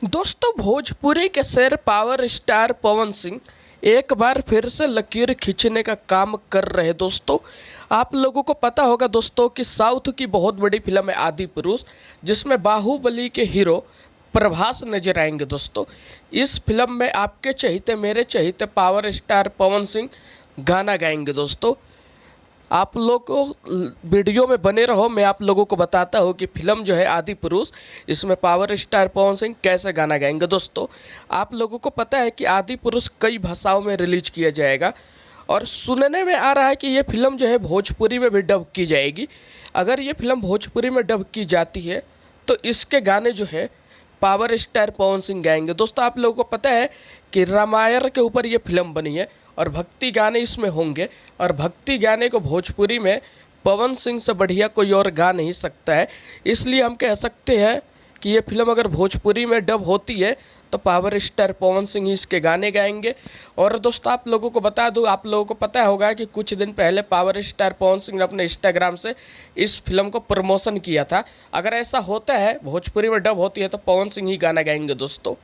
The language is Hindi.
दोस्तों, भोजपुरी के शेर पावर स्टार पवन सिंह एक बार फिर से लकीर खींचने का काम कर रहे हैं। दोस्तों, आप लोगों को पता होगा दोस्तों कि साउथ की बहुत बड़ी फिल्म है आदि पुरुष, जिसमें बाहुबली के हीरो प्रभास नजर आएंगे। दोस्तों, इस फिल्म में आपके चहीते मेरे चहीते पावर स्टार पवन सिंह गाना गाएंगे। दोस्तों, आप लोग को वीडियो में बने रहो, मैं आप लोगों को बताता हूँ कि फिल्म जो है आदि पुरुष, इसमें पावर स्टार पवन सिंह कैसे गाना गाएंगे। दोस्तों, आप लोगों को पता है कि आदि पुरुष कई भाषाओं में रिलीज किया जाएगा और सुनने में आ रहा है कि ये फिल्म जो है भोजपुरी में भी डब की जाएगी। अगर ये फिल्म भोजपुरी में डब की जाती है तो इसके गाने जो है पावर स्टार पवन सिंह गाएंगे। दोस्तों, आप लोगों को पता है कि रामायण के ऊपर ये फिल्म बनी है और भक्ति गाने इसमें होंगे, और भक्ति गाने को भोजपुरी में पवन सिंह से बढ़िया कोई और गा नहीं सकता है। इसलिए हम कह सकते हैं कि ये फिल्म अगर भोजपुरी में डब होती है तो पावर स्टार पवन सिंह ही इसके गाने गाएंगे। और दोस्तों, आप लोगों को बता दूं, आप लोगों को पता होगा कि कुछ दिन पहले पावर स्टार पवन सिंह ने अपने इंस्टाग्राम से इस फिल्म को प्रमोशन किया था। अगर ऐसा होता है, भोजपुरी में डब होती है, तो पवन सिंह ही गाना गाएंगे। दोस्तों।